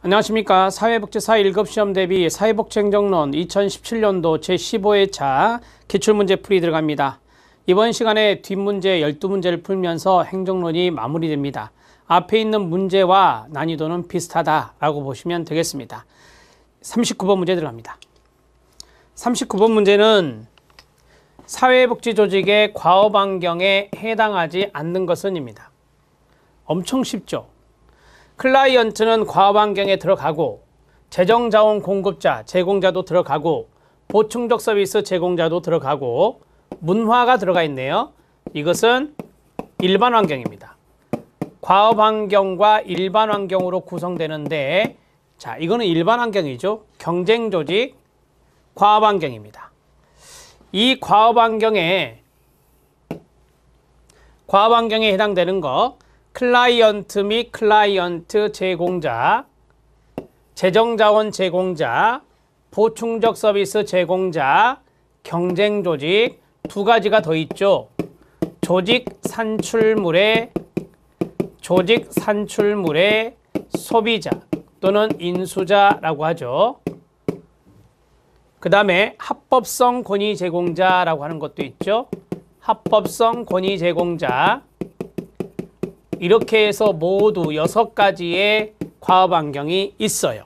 안녕하십니까. 사회복지사 1급 시험 대비 사회복지행정론 2017년도 제15회차 기출문제 풀이 들어갑니다. 이번 시간에 뒷문제 12문제를 풀면서 행정론이 마무리됩니다. 앞에 있는 문제와 난이도는 비슷하다라고 보시면 되겠습니다. 39번 문제 들어갑니다. 39번 문제는 사회복지조직의 과업환경에 해당하지 않는 것은입니다. 엄청 쉽죠. 클라이언트는 과업환경에 들어가고 재정자원 공급자, 제공자도 들어가고 보충적 서비스 제공자도 들어가고 문화가 들어가 있네요. 이것은 일반 환경입니다. 과업환경과 일반 환경으로 구성되는데, 자, 이거는 일반 환경이죠. 경쟁조직 과업환경입니다. 이 과업환경에 해당되는 거, 클라이언트 및 클라이언트 제공자, 재정자원 제공자, 보충적 서비스 제공자, 경쟁조직 두 가지가 더 있죠. 조직 산출물의 소비자 또는 인수자라고 하죠. 그 다음에 합법성 권위 제공자라고 하는 것도 있죠. 합법성 권위 제공자. 이렇게 해서 모두 6가지의 과업환경이 있어요.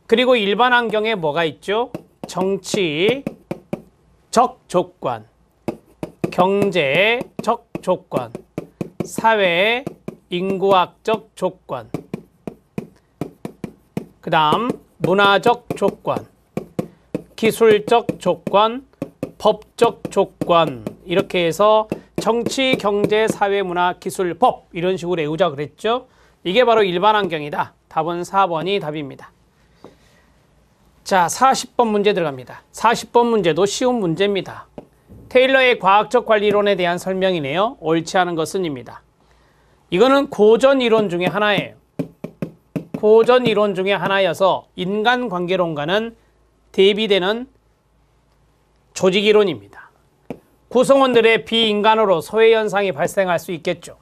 그리고 일반 환경에 뭐가 있죠? 정치적 조건, 경제적 조건, 사회, 인구학적 조건, 그 다음 문화적 조건, 기술적 조건, 법적 조건, 이렇게 해서 정치, 경제, 사회, 문화, 기술, 법 이런 식으로 외우자 그랬죠. 이게 바로 일반 환경이다. 답은 4번이 답입니다. 자, 40번 문제 들어갑니다. 40번 문제도 쉬운 문제입니다. 테일러의 과학적 관리론에 대한 설명이네요. 옳지 않은 것은입니다. 이거는 고전 이론 중에 하나예요. 고전 이론 중에 하나여서 인간관계론과는 대비되는 조직 이론입니다. 구성원들의 비인간으로 소외현상이 발생할 수 있겠죠.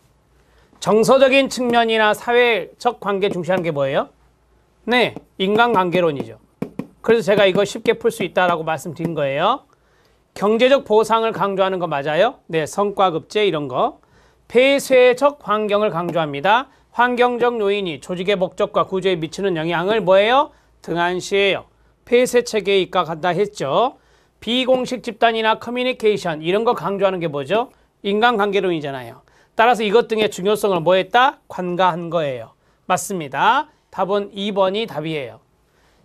정서적인 측면이나 사회적 관계 중시하는 게 뭐예요? 네, 인간관계론이죠. 그래서 제가 이거 쉽게 풀 수 있다라고 말씀드린 거예요. 경제적 보상을 강조하는 거 맞아요? 네, 성과급제 이런 거. 폐쇄적 환경을 강조합니다. 환경적 요인이 조직의 목적과 구조에 미치는 영향을 뭐예요? 등한시해요. 폐쇄 체계에 입각한다 했죠. 비공식 집단이나 커뮤니케이션 이런 거 강조하는 게 뭐죠? 인간관계론이잖아요. 따라서 이것 등의 중요성을 뭐 했다? 관가한 거예요. 맞습니다. 답은 2번이 답이에요.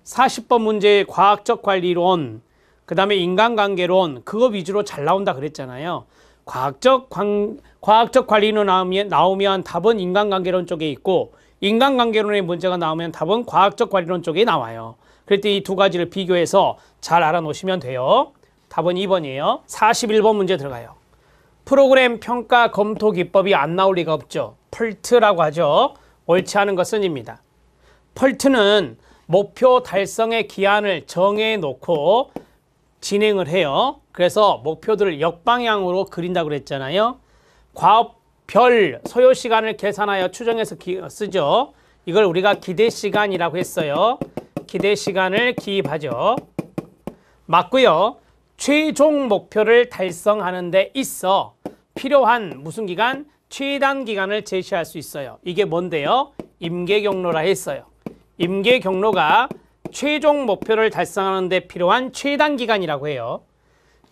40번 문제의 과학적 관리론, 그 다음에 인간관계론 그거 위주로 잘 나온다 그랬잖아요. 과학적 관리론 나오면 답은 인간관계론 쪽에 있고 인간관계론의 문제가 나오면 답은 과학적 관리론 쪽에 나와요. 그럴 때 이 두 가지를 비교해서 잘 알아놓으시면 돼요. 답은 2번이에요. 41번 문제 들어가요. 프로그램 평가 검토 기법이 안 나올 리가 없죠. 펄트라고 하죠. 옳지 않은 것은입니다. 펄트는 목표 달성의 기한을 정해놓고 진행을 해요. 그래서 목표들을 역방향으로 그린다고 그랬잖아요. 과업별 소요시간을 계산하여 추정해서 쓰죠. 이걸 우리가 기대시간이라고 했어요. 기대시간을 기입하죠. 맞고요. 최종 목표를 달성하는 데 있어 필요한 무슨 기간? 최단 기간을 제시할 수 있어요. 이게 뭔데요? 임계경로라 했어요. 임계경로가 최종 목표를 달성하는 데 필요한 최단 기간이라고 해요.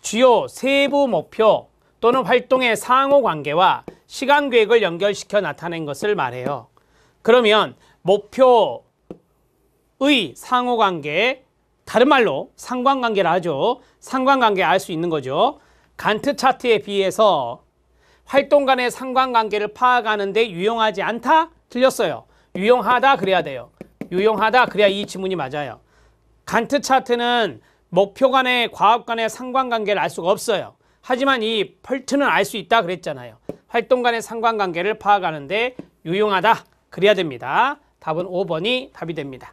주요 세부 목표 또는 활동의 상호관계와 시간계획을 연결시켜 나타낸 것을 말해요. 그러면 목표의 상호관계, 다른 말로 상관관계라 하죠. 상관관계 알 수 있는 거죠. 간트 차트에 비해서 활동 간의 상관관계를 파악하는 데 유용하지 않다? 틀렸어요. 유용하다 그래야 돼요. 유용하다 그래야 이 지문이 맞아요. 간트 차트는 목표 간의 과업 간의 상관관계를 알 수가 없어요. 하지만 이 펄트는 알 수 있다 그랬잖아요. 활동 간의 상관관계를 파악하는데 유용하다 그래야 됩니다. 답은 5번이 답이 됩니다.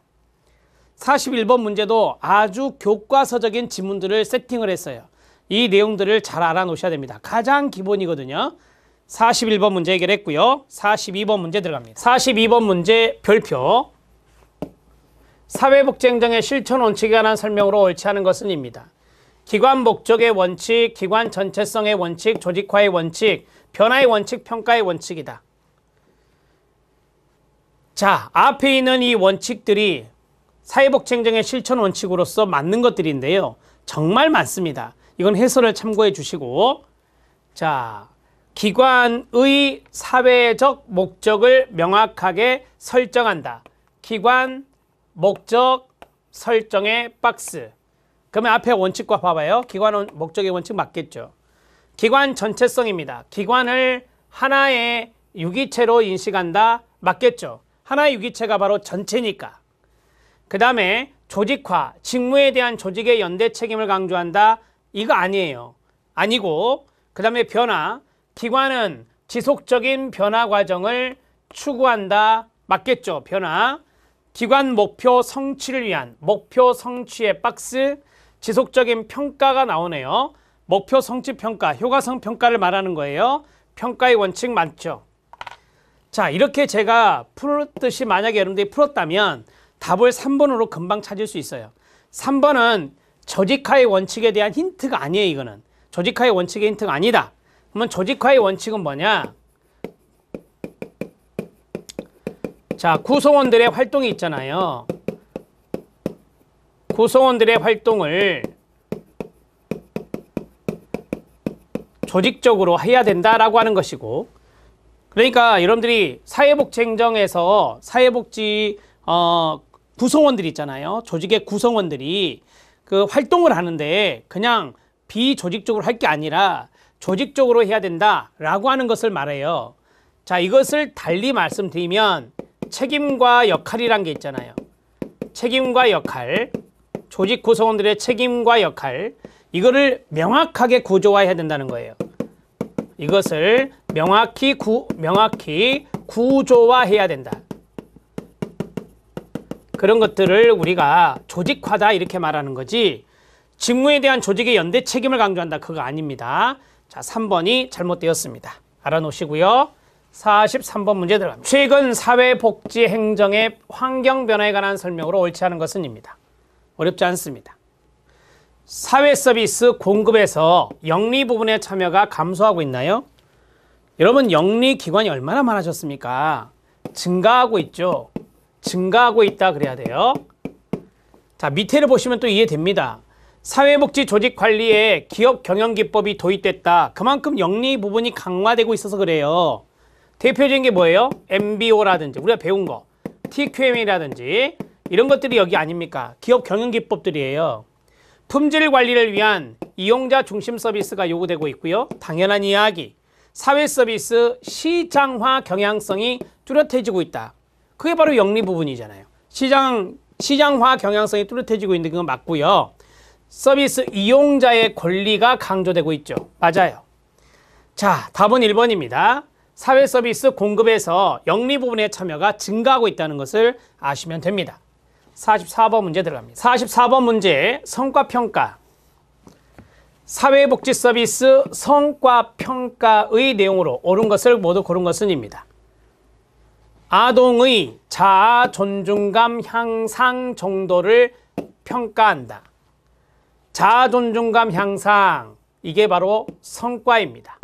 41번 문제도 아주 교과서적인 지문들을 세팅을 했어요. 이 내용들을 잘 알아놓으셔야 됩니다. 가장 기본이거든요. 41번 문제 해결했고요. 42번 문제 들어갑니다. 42번 문제 별표. 사회복지행정의 실천 원칙에 관한 설명으로 옳지 않은 것은 입니다. 기관 목적의 원칙, 기관 전체성의 원칙, 조직화의 원칙, 변화의 원칙, 평가의 원칙이다. 자, 앞에 있는 이 원칙들이 사회복지행정의 실천 원칙으로서 맞는 것들인데요. 정말 많습니다. 이건 해설을 참고해 주시고, 자, 기관의 사회적 목적을 명확하게 설정한다. 기관 목적 설정의 박스. 그러면 앞에 원칙과 봐봐요. 기관 목적의 원칙 맞겠죠. 기관 전체성입니다. 기관을 하나의 유기체로 인식한다. 맞겠죠. 하나의 유기체가 바로 전체니까. 그 다음에 조직화, 직무에 대한 조직의 연대 책임을 강조한다. 이거 아니에요. 아니고, 그 다음에 변화, 기관은 지속적인 변화 과정을 추구한다. 맞겠죠. 변화, 기관 목표 성취를 위한 목표 성취의 박스, 지속적인 평가가 나오네요. 목표 성취 평가, 효과성 평가를 말하는 거예요. 평가의 원칙 맞죠. 자, 이렇게 제가 풀었듯이 만약에 여러분들이 풀었다면 답을 3번으로 금방 찾을 수 있어요. 3번은 조직화의 원칙에 대한 힌트가 아니에요. 이거는 조직화의 원칙의 힌트가 아니다. 그러면 조직화의 원칙은 뭐냐? 자, 구성원들의 활동이 있잖아요. 구성원들의 활동을 조직적으로 해야 된다라고 하는 것이고, 그러니까 여러분들이 사회복지행정에서 사회복지 구성원들이 있잖아요. 조직의 구성원들이 그 활동을 하는데 그냥 비조직적으로 할 게 아니라 조직적으로 해야 된다라고 하는 것을 말해요. 자, 이것을 달리 말씀드리면 책임과 역할이란 게 있잖아요. 책임과 역할, 조직 구성원들의 책임과 역할, 이거를 명확하게 구조화해야 된다는 거예요. 이것을 명확히 구조화해야 된다. 그런 것들을 우리가 조직화다 이렇게 말하는 거지, 직무에 대한 조직의 연대 책임을 강조한다, 그거 아닙니다. 자, 3번이 잘못되었습니다. 알아놓으시고요. 43번 문제 들어갑니다. 최근 사회복지행정의 환경 변화에 관한 설명으로 옳지 않은 것은 입니다. 어렵지 않습니다. 사회 서비스 공급에서 영리 부분의 참여가 감소하고 있나요? 여러분, 영리 기관이 얼마나 많아졌습니까? 증가하고 있죠. 증가하고 있다 그래야 돼요. 자, 밑에를 보시면 또 이해됩니다. 사회복지 조직 관리에 기업 경영 기법이 도입됐다. 그만큼 영리 부분이 강화되고 있어서 그래요. 대표적인 게 뭐예요? MBO라든지 우리가 배운 거, TQM이라든지 이런 것들이 여기 아닙니까? 기업 경영 기법들이에요. 품질 관리를 위한 이용자 중심 서비스가 요구되고 있고요. 당연한 이야기, 사회 서비스 시장화 경향성이 뚜렷해지고 있다. 그게 바로 영리 부분이잖아요. 시장화 경향성이 뚜렷해지고 있는 건 맞고요. 서비스 이용자의 권리가 강조되고 있죠. 맞아요. 자, 답은 1번입니다. 사회 서비스 공급에서 영리 부분의 참여가 증가하고 있다는 것을 아시면 됩니다. 44번 문제 들어갑니다. 44번 문제, 성과평가. 사회복지 서비스 성과평가의 내용으로 옳은 것을 모두 고른 것은입니다. 아동의 자아 존중감 향상 정도를 평가한다. 자아 존중감 향상, 이게 바로 성과입니다.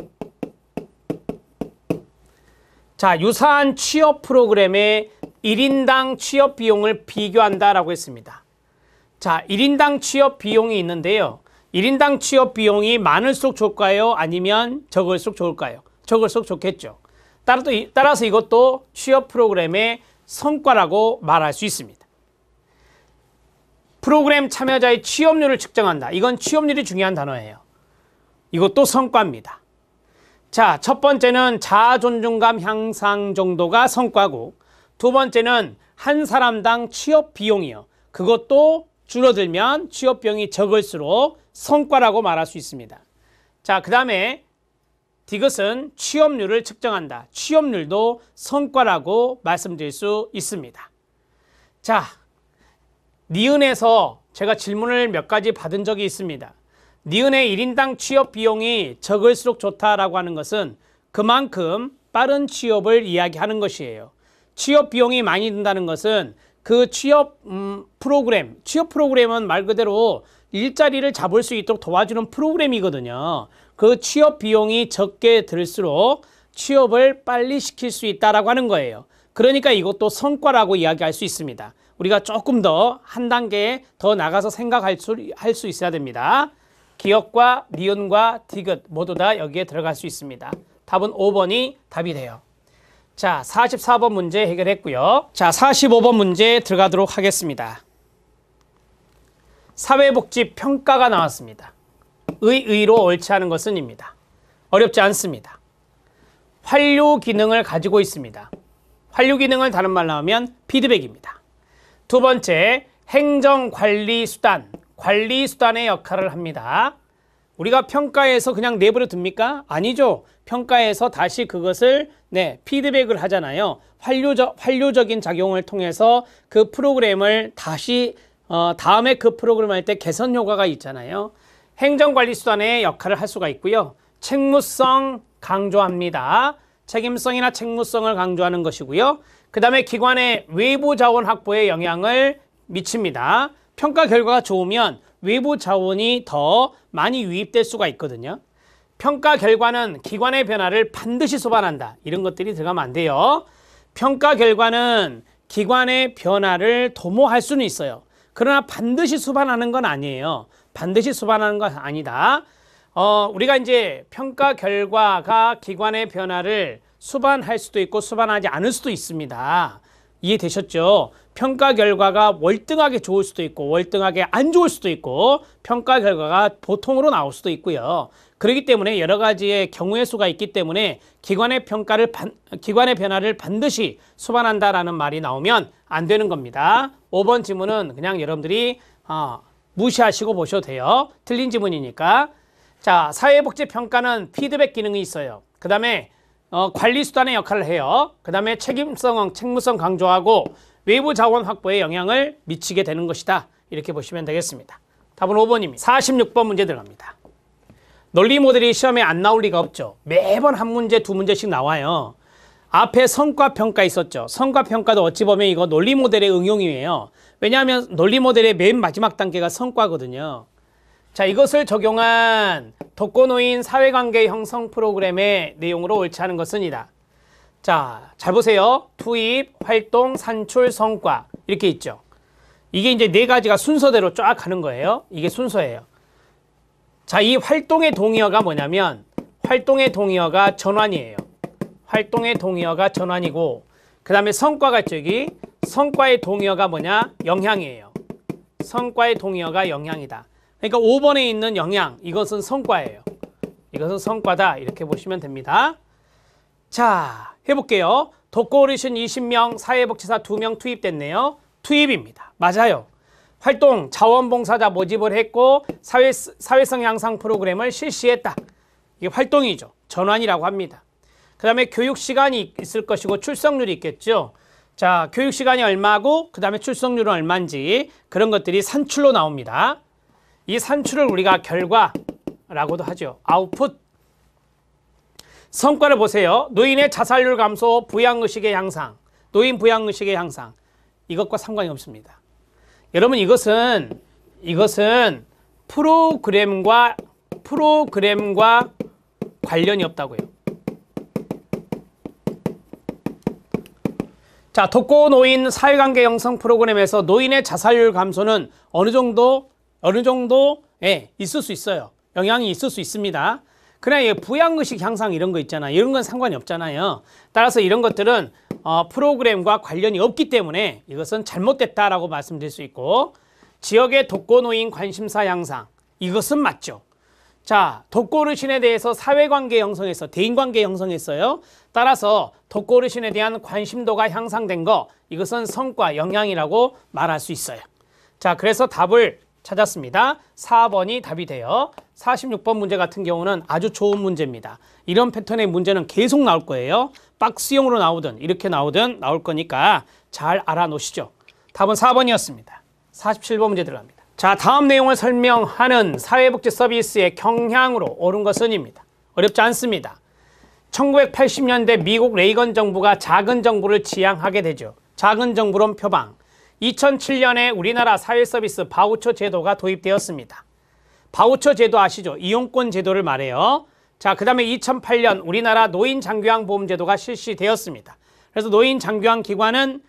자, 유사한 취업 프로그램의 1인당 취업 비용을 비교한다라고 했습니다. 자, 1인당 취업 비용이 있는데요. 1인당 취업 비용이 많을수록 좋을까요? 아니면 적을수록 좋을까요? 적을수록 좋겠죠. 따라서 이것도 취업 프로그램의 성과라고 말할 수 있습니다. 프로그램 참여자의 취업률을 측정한다. 이건 취업률이 중요한 단어예요. 이것도 성과입니다. 자, 첫 번째는 자아 존중감 향상 정도가 성과고, 두 번째는 한 사람당 취업 비용이요. 그것도 줄어들면 취업 비용이 적을수록 성과라고 말할 수 있습니다. 자, 그 다음에 이것은 취업률을 측정한다. 취업률도 성과라고 말씀드릴 수 있습니다. 자, 니은에서 제가 질문을 몇 가지 받은 적이 있습니다. 니은의 1인당 취업 비용이 적을수록 좋다라고 하는 것은 그만큼 빠른 취업을 이야기하는 것이에요. 취업 비용이 많이 든다는 것은 그 취업 취업 프로그램은 말 그대로 일자리를 잡을 수 있도록 도와주는 프로그램이거든요. 그 취업 비용이 적게 들수록 취업을 빨리 시킬 수 있다라고 하는 거예요. 그러니까 이것도 성과라고 이야기할 수 있습니다. 우리가 조금 더 한 단계 더 나가서 생각할 수 있어야 됩니다. 기억과 니은과 디귿 모두 다 여기에 들어갈 수 있습니다. 답은 5번이 답이 돼요. 자, 44번 문제 해결했고요. 자, 45번 문제 들어가도록 하겠습니다. 사회복지 평가가 나왔습니다. 의로 옳지 않은 것은입니다. 어렵지 않습니다. 환류 기능을 가지고 있습니다. 환류 기능을 다른 말로 하면 피드백입니다. 두 번째, 행정관리수단, 관리수단의 역할을 합니다. 우리가 평가에서 그냥 내버려 둡니까? 아니죠. 평가에서 다시 그것을 피드백을 하잖아요. 환류적인 작용을 통해서 그 프로그램을 다시 다음에 그 프로그램 할 때 개선 효과가 있잖아요. 행정관리수단의 역할을 할 수가 있고요. 책무성 강조합니다. 책임성이나 책무성을 강조하는 것이고요. 그 다음에 기관의 외부 자원 확보에 영향을 미칩니다. 평가 결과가 좋으면 외부 자원이 더 많이 유입될 수가 있거든요. 평가 결과는 기관의 변화를 반드시 수반한다. 이런 것들이 들어가면 안 돼요. 평가 결과는 기관의 변화를 도모할 수는 있어요. 그러나 반드시 수반하는 건 아니에요. 반드시 수반하는 건 아니다. 우리가 이제 평가 결과가 기관의 변화를 수반할 수도 있고 수반하지 않을 수도 있습니다. 이해되셨죠? 평가 결과가 월등하게 좋을 수도 있고 월등하게 안 좋을 수도 있고 평가 결과가 보통으로 나올 수도 있고요. 그렇기 때문에 여러 가지의 경우의 수가 있기 때문에 기관의 변화를 반드시 수반한다라는 말이 나오면 안 되는 겁니다. 5번 지문은 그냥 여러분들이 무시하시고 보셔도 돼요. 틀린 지문이니까. 자, 사회복지평가는 피드백 기능이 있어요. 그 다음에 관리수단의 역할을 해요. 그 다음에 책무성 강조하고 외부 자원 확보에 영향을 미치게 되는 것이다. 이렇게 보시면 되겠습니다. 답은 5번입니다. 46번 문제 들어갑니다. 논리 모델이 시험에 안 나올 리가 없죠. 매번 한 문제, 두 문제씩 나와요. 앞에 성과평가 있었죠. 성과평가도 어찌 보면 이거 논리 모델의 응용이에요. 왜냐하면 논리 모델의 맨 마지막 단계가 성과거든요. 자, 이것을 적용한 독거노인 사회관계 형성 프로그램의 내용으로 옳지 않은 것은이다. 자, 잘 보세요. 투입, 활동, 산출, 성과 이렇게 있죠. 이게 이제 네 가지가 순서대로 쫙 가는 거예요. 이게 순서예요. 자, 이 활동의 동의어가 뭐냐면 활동의 동의어가 전환이에요. 활동의 동의어가 전환이고 그 다음에 성과가 있죠. 여기 성과의 동의어가 뭐냐? 영향이에요. 성과의 동의어가 영향이다. 그러니까 5번에 있는 영향, 이것은 성과예요. 이것은 성과다. 이렇게 보시면 됩니다. 자, 해볼게요. 독거 어르신 20명, 사회복지사 2명 투입됐네요. 투입입니다. 맞아요. 활동, 자원봉사자 모집을 했고 사회성 향상 프로그램을 실시했다. 이게 활동이죠. 전환이라고 합니다. 그 다음에 교육시간이 있을 것이고 출석률이 있겠죠. 자, 교육시간이 얼마고 그 다음에 출석률은 얼마인지 그런 것들이 산출로 나옵니다. 이 산출을 우리가 결과라고도 하죠. 아웃풋. 성과를 보세요. 노인의 자살률 감소, 부양의식의 향상, 노인 부양의식의 향상. 이것과 상관이 없습니다. 여러분 이것은 프로그램과 관련이 없다고요. 자, 독거 노인 사회관계 형성 프로그램에서 노인의 자살률 감소는 어느 정도 있을 수 있어요. 영향이 있을 수 있습니다. 그러나 부양의식 향상 이런 거 있잖아요. 이런 건 상관이 없잖아요. 따라서 이런 것들은 프로그램과 관련이 없기 때문에 이것은 잘못됐다라고 말씀드릴 수 있고 지역의 독거 노인 관심사 향상 이것은 맞죠. 자, 독거 어르신에 대해서 사회관계 형성해서 대인관계 형성했어요. 따라서 독거 어르신에 대한 관심도가 향상된 거 이것은 성과 영향이라고 말할 수 있어요. 자, 그래서 답을 찾았습니다. 4번이 답이 돼요. 46번 문제 같은 경우는 아주 좋은 문제입니다. 이런 패턴의 문제는 계속 나올 거예요. 박스형으로 나오든 이렇게 나오든 나올 거니까 잘 알아놓으시죠. 답은 4번이었습니다. 47번 문제 들어갑니다. 자, 다음 내용을 설명하는 사회복지 서비스의 경향으로 옳은 것은입니다. 어렵지 않습니다. 1980년대 미국 레이건 정부가 작은 정부를 지향하게 되죠. 작은 정부론 표방. 2007년에 우리나라 사회서비스 바우처 제도가 도입되었습니다. 바우처 제도 아시죠? 이용권 제도를 말해요. 자, 그 다음에 2008년 우리나라 노인장교양보험제도가 실시되었습니다. 그래서 노인장교양기관은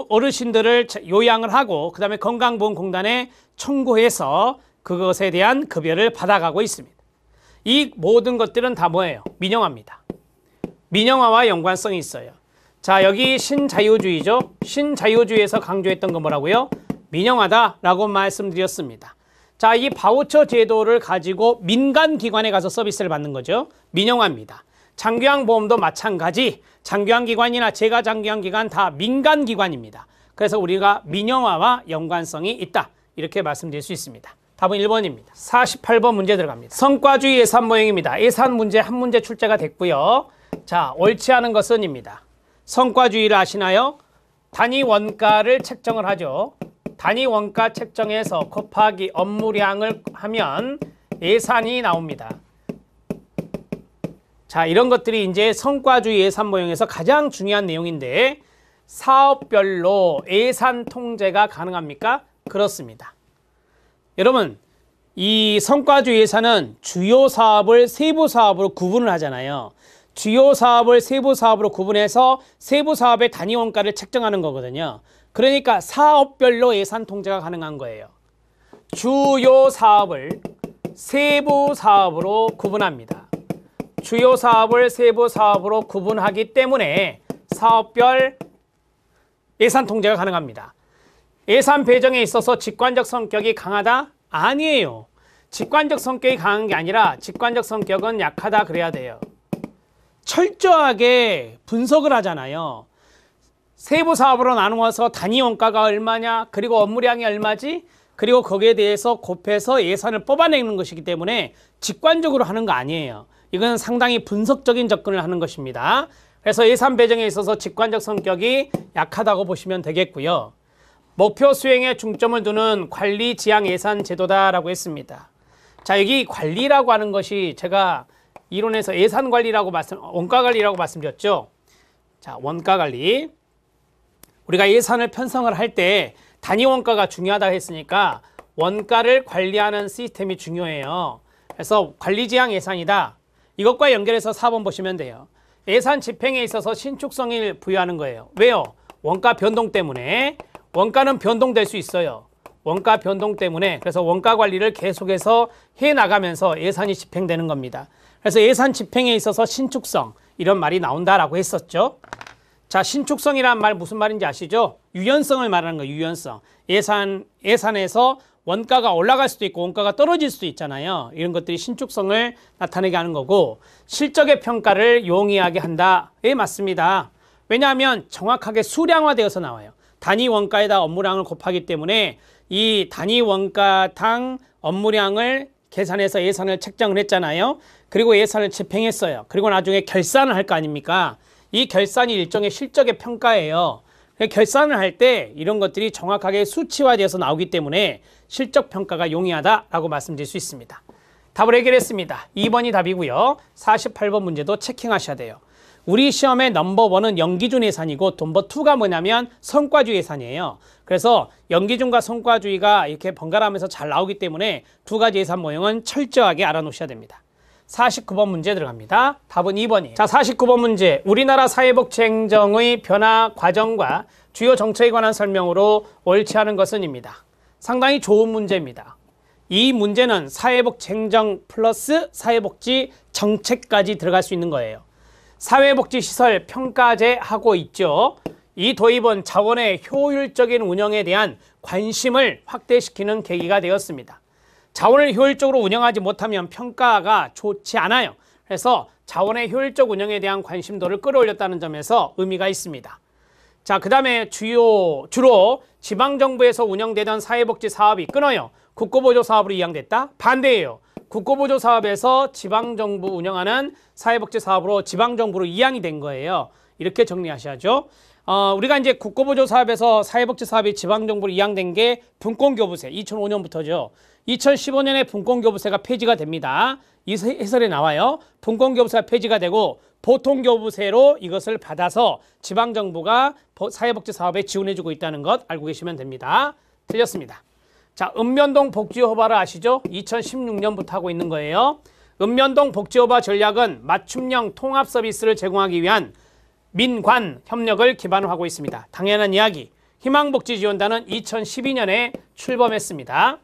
어르신들을 요양을 하고 그 다음에 건강보험공단에 청구해서 그것에 대한 급여를 받아가고 있습니다. 이 모든 것들은 다 뭐예요? 민영화입니다. 민영화와 연관성이 있어요. 자, 여기 신자유주의죠. 신자유주의에서 강조했던 건 뭐라고요? 민영화다라고 말씀드렸습니다. 자, 이 바우처 제도를 가지고 민간기관에 가서 서비스를 받는 거죠. 민영화입니다. 장교양보험도 마찬가지. 장교양기관이나 재가장교양기관 다 민간기관입니다. 그래서 우리가 민영화와 연관성이 있다. 이렇게 말씀드릴 수 있습니다. 답은 1번입니다. 48번 문제 들어갑니다. 성과주의 예산 모형입니다. 예산 문제 한 문제 출제가 됐고요. 자, 옳지 않은 것은입니다. 성과주의를 아시나요? 단위 원가를 책정을 하죠. 단위 원가 책정해서 곱하기 업무량을 하면 예산이 나옵니다. 자, 이런 것들이 이제 성과주의 예산 모형에서 가장 중요한 내용인데 사업별로 예산 통제가 가능합니까? 그렇습니다. 여러분, 이 성과주의 예산은 주요 사업을 세부 사업으로 구분을 하잖아요. 주요 사업을 세부 사업으로 구분해서 세부 사업의 단위 원가를 책정하는 거거든요. 그러니까 사업별로 예산 통제가 가능한 거예요. 주요 사업을 세부 사업으로 구분합니다. 주요 사업을 세부 사업으로 구분하기 때문에 사업별 예산 통제가 가능합니다. 예산 배정에 있어서 직관적 성격이 강하다? 아니에요. 직관적 성격이 강한 게 아니라 직관적 성격은 약하다 그래야 돼요. 철저하게 분석을 하잖아요. 세부 사업으로 나누어서 단위 원가가 얼마냐, 그리고 업무량이 얼마지, 그리고 거기에 대해서 곱해서 예산을 뽑아내는 것이기 때문에 직관적으로 하는 거 아니에요. 이건 상당히 분석적인 접근을 하는 것입니다. 그래서 예산 배정에 있어서 직관적 성격이 약하다고 보시면 되겠고요. 목표 수행에 중점을 두는 관리 지향 예산 제도다라고 했습니다. 자, 여기 관리라고 하는 것이 제가 이론에서 예산 관리라고 원가 관리라고 말씀드렸죠. 자, 원가 관리. 우리가 예산을 편성을 할 때 단위 원가가 중요하다고 했으니까 원가를 관리하는 시스템이 중요해요. 그래서 관리 지향 예산이다. 이것과 연결해서 4번 보시면 돼요. 예산 집행에 있어서 신축성을 부여하는 거예요. 왜요? 원가 변동 때문에. 원가는 변동될 수 있어요. 원가 변동 때문에. 그래서 원가 관리를 계속해서 해나가면서 예산이 집행되는 겁니다. 그래서 예산 집행에 있어서 신축성, 이런 말이 나온다라고 했었죠. 자, 신축성이란 말 무슨 말인지 아시죠? 유연성을 말하는 거예요. 유연성. 예산에서 원가가 올라갈 수도 있고 원가가 떨어질 수도 있잖아요. 이런 것들이 신축성을 나타내게 하는 거고, 실적의 평가를 용이하게 한다에 맞습니다. 왜냐하면 정확하게 수량화되어서 나와요. 단위 원가에다 업무량을 곱하기 때문에 이 단위 원가당 업무량을 계산해서 예산을 책정을 했잖아요. 그리고 예산을 집행했어요. 그리고 나중에 결산을 할 거 아닙니까? 이 결산이 일종의 실적의 평가예요. 결산을 할 때 이런 것들이 정확하게 수치화되어서 나오기 때문에 실적 평가가 용이하다라고 말씀드릴 수 있습니다. 답을 해결했습니다. 2번이 답이고요. 48번 문제도 체킹하셔야 돼요. 우리 시험의 넘버1은 연기준 예산이고 넘버2가 뭐냐면 성과주의 예산이에요. 그래서 연기준과 성과주의가 이렇게 번갈아가면서 잘 나오기 때문에 두 가지 예산 모형은 철저하게 알아놓으셔야 됩니다. 49번 문제 들어갑니다. 답은 2번이에요. 자, 49번 문제. 우리나라 사회복지 행정의 변화 과정과 주요 정책에 관한 설명으로 옳지 않은 것은입니다. 상당히 좋은 문제입니다. 이 문제는 사회복지 행정 플러스 사회복지 정책까지 들어갈 수 있는 거예요. 사회복지시설 평가제 하고 있죠. 이 도입은 자원의 효율적인 운영에 대한 관심을 확대시키는 계기가 되었습니다. 자원을 효율적으로 운영하지 못하면 평가가 좋지 않아요. 그래서 자원의 효율적 운영에 대한 관심도를 끌어올렸다는 점에서 의미가 있습니다. 자, 그 다음에 주로 지방정부에서 운영되던 사회복지 사업이 끊어요. 국고보조 사업으로 이양됐다? 반대예요. 국고보조 사업에서 지방정부 운영하는 사회복지 사업으로 지방정부로 이양이 된 거예요. 이렇게 정리하셔야죠. 우리가 이제 국고보조 사업에서 사회복지 사업이 지방정부로 이양된 게 분권교부세 2005년부터죠. 2015년에 분권교부세가 폐지가 됩니다. 이 해설에 나와요. 분권교부세가 폐지가 되고 보통교부세로 이것을 받아서 지방정부가 사회복지사업에 지원해주고 있다는 것 알고 계시면 됩니다. 틀렸습니다. 자, 읍면동 복지효바를 아시죠? 2016년부터 하고 있는 거예요. 읍면동 복지효바 전략은 맞춤형 통합 서비스를 제공하기 위한 민관 협력을 기반으로 하고 있습니다. 당연한 이야기. 희망복지지원단은 2012년에 출범했습니다.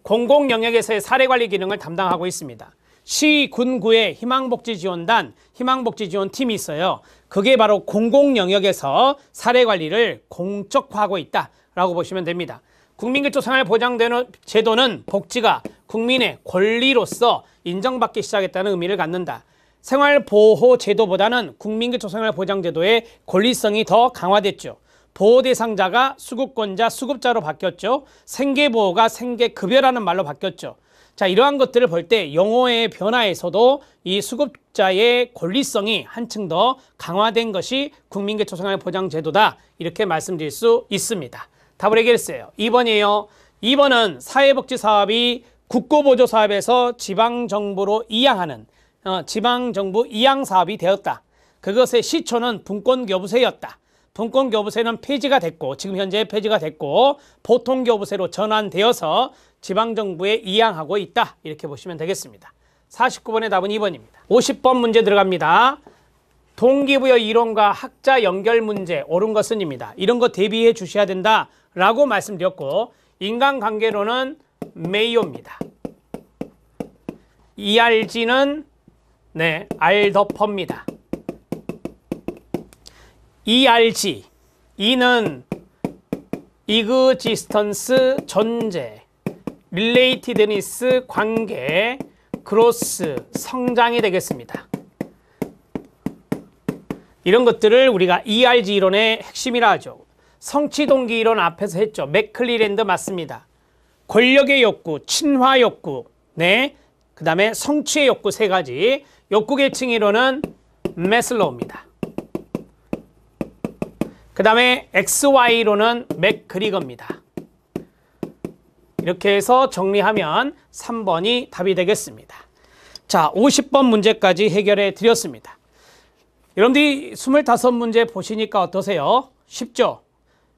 공공영역에서의 사례관리 기능을 담당하고 있습니다. 시, 군, 구의 희망복지지원단, 희망복지지원팀이 있어요. 그게 바로 공공영역에서 사례관리를 공적화하고 있다라고 보시면 됩니다. 국민기초생활보장되는 제도는 복지가 국민의 권리로서 인정받기 시작했다는 의미를 갖는다. 생활보호제도보다는 국민기초생활보장제도의 권리성이 더 강화됐죠. 보호 대상자가 수급권자, 수급자로 바뀌었죠. 생계보호가 생계급여라는 말로 바뀌었죠. 자, 이러한 것들을 볼 때 용어의 변화에서도 이 수급자의 권리성이 한층 더 강화된 것이 국민기초생활보장제도다. 이렇게 말씀드릴 수 있습니다. 답을 해결했어요. 2번이에요. 2번은 사회복지사업이 국고보조사업에서 지방정부로 이양하는 지방정부 이양사업이 되었다. 그것의 시초는 분권교부세였다. 분권교부세는 폐지가 됐고 지금 현재 폐지가 됐고 보통교부세로 전환되어서 지방정부에 이양하고 있다. 이렇게 보시면 되겠습니다. 49번의 답은 2번입니다. 50번 문제 들어갑니다. 동기부여 이론과 학자 연결 문제 옳은 것은입니다. 이런 거 대비해 주셔야 된다라고 말씀드렸고 인간관계론은 메이오입니다. ERG는 알더퍼입니다. ERG, E는 existence, 존재, relatedness, 관계, growth, 성장이 되겠습니다. 이런 것들을 우리가 ERG 이론의 핵심이라 하죠. 성취동기 이론 앞에서 했죠. 맥클리랜드 맞습니다. 권력의 욕구, 친화 욕구, 그 다음에 성취의 욕구 세 가지. 욕구 계층 이론은 매슬로우입니다. 그 다음에 XY로는 맥그리거입니다. 이렇게 해서 정리하면 3번이 답이 되겠습니다. 자, 50번 문제까지 해결해 드렸습니다. 여러분들이 25문제 보시니까 어떠세요? 쉽죠?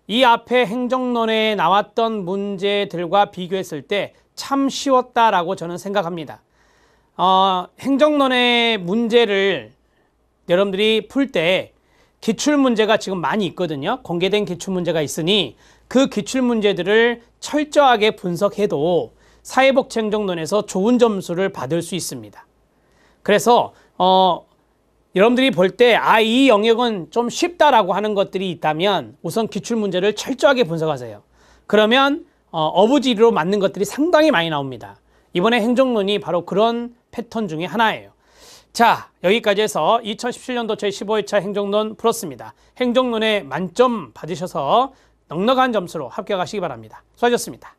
이 앞에 행정론에 나왔던 문제들과 비교했을 때 참 쉬웠다라고 저는 생각합니다. 행정론의 문제를 여러분들이 풀 때 기출문제가 지금 많이 있거든요. 공개된 기출문제가 있으니 그 기출문제들을 철저하게 분석해도 사회복지행정론에서 좋은 점수를 받을 수 있습니다. 그래서 여러분들이 볼 때 이 영역은 좀 쉽다라고 하는 것들이 있다면 우선 기출문제를 철저하게 분석하세요. 그러면 어부지리로 맞는 것들이 상당히 많이 나옵니다. 이번에 행정론이 바로 그런 패턴 중에 하나예요. 자, 여기까지 해서 2017년도 제15회차 행정론 풀었습니다. 행정론에 만점 받으셔서 넉넉한 점수로 합격하시기 바랍니다. 수고하셨습니다.